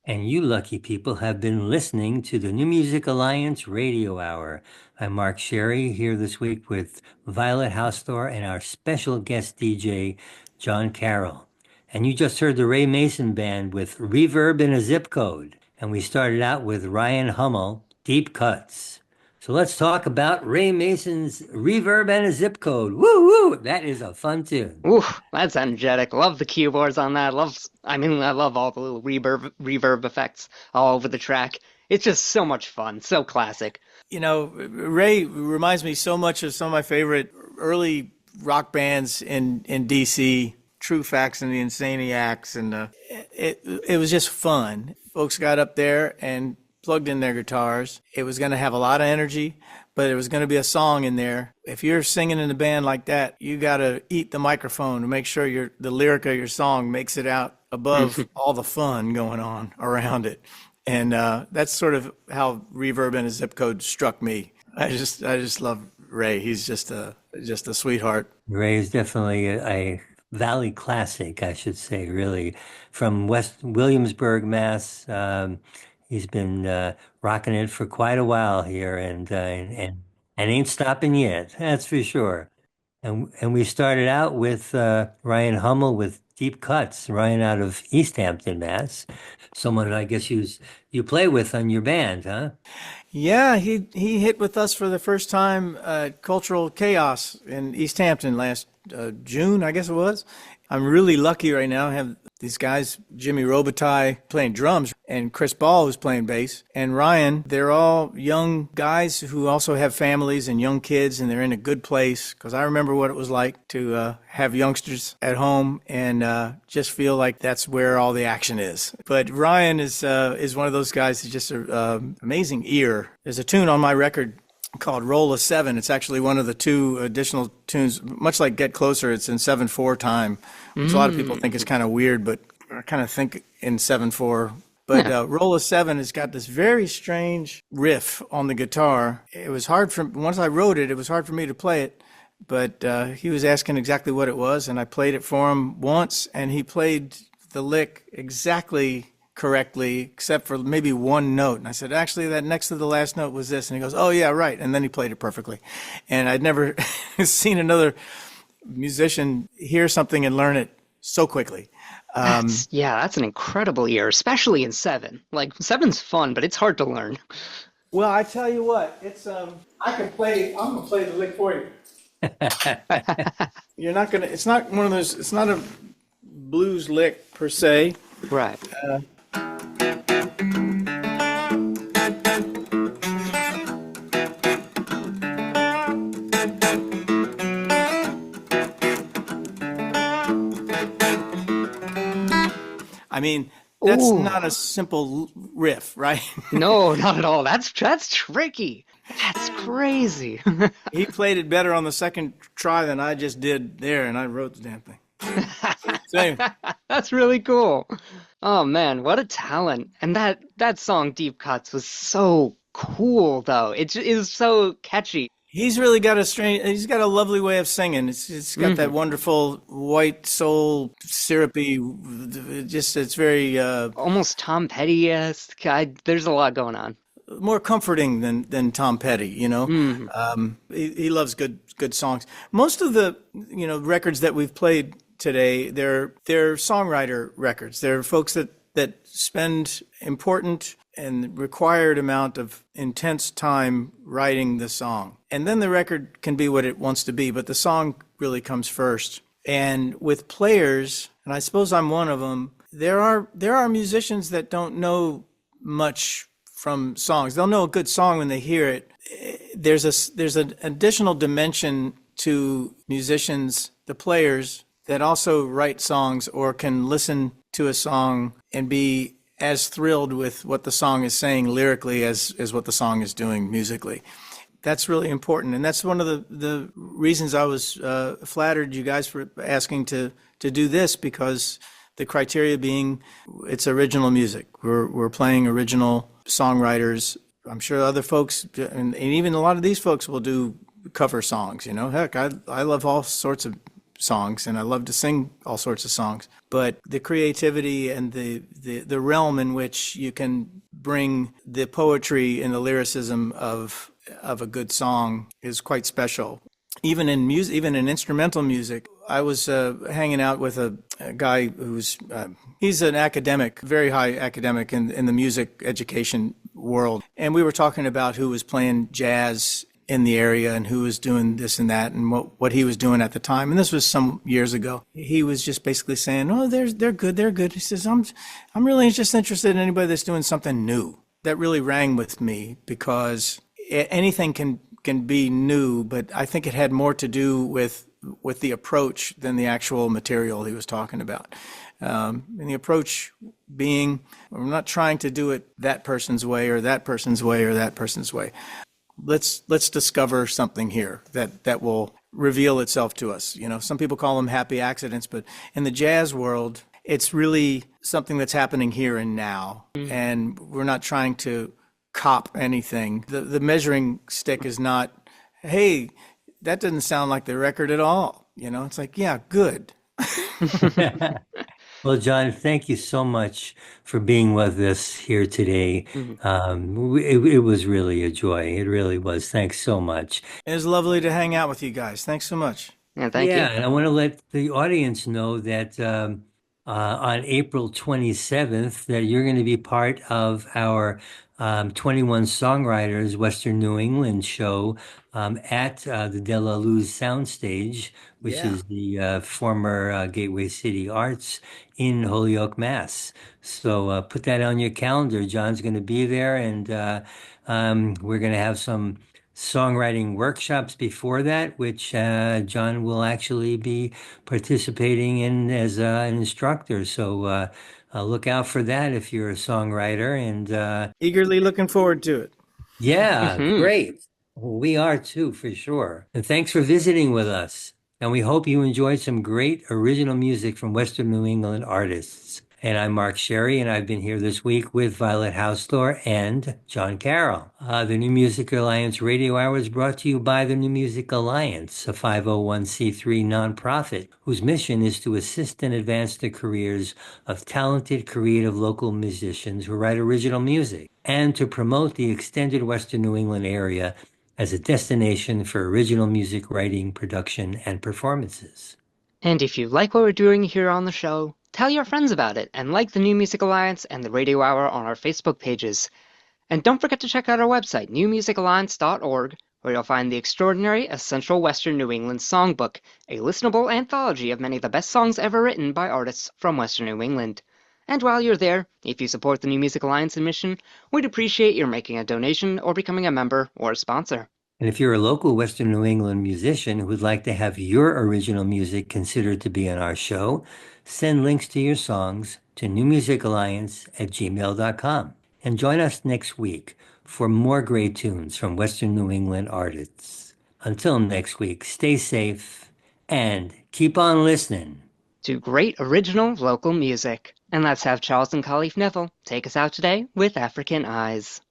And you lucky people have been listening to the New Music Alliance Radio Hour. I'm Mark Sherry here this week with Violet Hausthor and our special guest DJ, Jon Carroll. And you just heard the Ray Mason Band with Reverb in a Zip Code. And we started out with Ryan Hommel, Deep Cuts. So let's talk about Ray Mason's Reverb and a Zip Code. Woo woo! That is a fun tune. Ooh, that's energetic. Love the keyboards on that. I love all the little reverb effects all over the track. It's just so much fun, so classic. You know, Ray reminds me so much of some of my favorite early rock bands in DC, True Facts and the Insaniacs, and it was just fun. Folks got up there and plugged in their guitars. It was going to have a lot of energy, but there was going to be a song in there. If you're singing in a band like that, you got to eat the microphone to make sure the lyric of your song makes it out above all the fun going on around it. And that's sort of how Reverb and a Zip Code struck me. I just love Ray. He's just a sweetheart. Ray is definitely a Valley classic, I should say, really, from West Williamsburg, Mass. He's been rocking it for quite a while here, and ain't stopping yet. That's for sure. And we started out with Ryan Hommel with Deep Cuts. Ryan out of East Hampton, Mass. Someone I guess you play with on your band, huh? Yeah, he hit with us for the first time at Cultural Chaos in East Hampton last June, I guess it was. I'm really lucky right now. I have these guys, Jimmy Robitaille playing drums and Chris Ball who's playing bass and Ryan. They're all young guys who also have families and young kids, and they're in a good place, because I remember what it was like to have youngsters at home and just feel like that's where all the action is. But Ryan is one of those guys who's just an amazing ear. There's a tune on my record called Roll of Seven. It's actually one of the two additional tunes, much like Get Closer. It's in 7/4 time, which a lot of people think is kind of weird, but I kind of think in 7/4. But Roll of Seven has got this very strange riff on the guitar. It was hard once I wrote it, it was hard for me to play it, but he was asking exactly what it was, and I played it for him once, and he played the lick exactly correctly, except for maybe one note. And I said, actually, that next to the last note was this. And he goes, oh, yeah, right. And then he played it perfectly. And I'd never seen another musician hear something and learn it so quickly. That's an incredible ear, especially in seven. Like, seven's fun, but it's hard to learn. Well, I tell you what, it's I'm gonna play the lick for you. It's not one of those, it's not a blues lick per se. Right. I mean, that's not a simple riff, right? No, not at all. That's tricky. That's crazy. He played it better on the second try than I just did there, and I wrote the damn thing. So anyway. That's really cool. Oh man, what a talent. And that song Deep Cuts was so cool though. It is so catchy. He's got a lovely way of singing. It's got that wonderful white soul, syrupy, it's very almost Tom Petty-esque. There's a lot going on. More comforting than Tom Petty, you know. He loves good songs. Most of the records that we've played today, they're songwriter records. They're folks that spend important and required amount of intense time writing the song. And then the record can be what it wants to be, but the song really comes first. And with players, and I suppose I'm one of them, there are musicians that don't know much from songs. They'll know a good song when they hear it. There's an additional dimension to musicians, the players, that also write songs or can listen to a song and be as thrilled with what the song is saying lyrically as what the song is doing musically. That's really important. And that's one of the reasons I was flattered you guys for asking to do this, because the criteria being it's original music. We're playing original songwriters. I'm sure other folks, and even a lot of these folks will do cover songs, Heck, I love all sorts of songs, and I love to sing all sorts of songs. But the creativity and the realm in which you can bring the poetry and the lyricism of a good song is quite special. Even in music, even in instrumental music, I was hanging out with a guy who's he's an academic, very high academic in the music education world, and we were talking about who was playing jazz in the area and who was doing this and that and what he was doing at the time. And this was some years ago. He was just basically saying, "Oh, they're good. He says, I'm really just interested in anybody that's doing something new." That really rang with me because anything can be new, but I think it had more to do with the approach than the actual material he was talking about. And the approach being, we're not trying to do it that person's way or that person's way or that person's way. Let's discover something here that will reveal itself to us. You know, some people call them happy accidents, but in the jazz world, it's really something that's happening here and now. And we're not trying to cop anything. The measuring stick is not, hey, that doesn't sound like the record at all. You know, it's like, yeah, good. Well, John, thank you so much for being with us here today. It was really a joy. It really was. Thanks so much. It was lovely to hang out with you guys. Thanks so much. Yeah, thank you. And I want to let the audience know that on April 27th, that you're going to be part of our 21 Songwriters Western New England show at the De La Luz Soundstage, which is the former Gateway City Arts in Holyoke, Mass. So put that on your calendar. John's going to be there, and we're going to have some songwriting workshops before that, which John will actually be participating in as an instructor. So look out for that if you're a songwriter. And Eagerly looking forward to it. yeah, great. Well, we are too, for sure. And thanks for visiting with us. And we hope you enjoyed some great original music from Western New England artists. And I'm Mark Sherry, and I've been here this week with Violet Hausthor and Jon Carroll. The New Music Alliance Radio Hour is brought to you by the New Music Alliance, a 501c3 nonprofit whose mission is to assist and advance the careers of talented, creative local musicians who write original music, and to promote the extended Western New England area as a destination for original music writing, production, and performances. And if you like what we're doing here on the show, tell your friends about it and like the New Music Alliance and the Radio Hour on our Facebook pages. And don't forget to check out our website, newmusicalliance.org, where you'll find the extraordinary Essential Western New England Songbook, a listenable anthology of many of the best songs ever written by artists from Western New England. And while you're there, if you support the New Music Alliance and mission, we'd appreciate your making a donation or becoming a member or a sponsor. And if you're a local Western New England musician who would like to have your original music considered to be on our show, send links to your songs to newmusicalliance@gmail.com. And join us next week for more great tunes from Western New England artists. Until next week, stay safe and keep on listening To great original local music. And let's have Charles and Khalif Neville take us out today with African Eyes.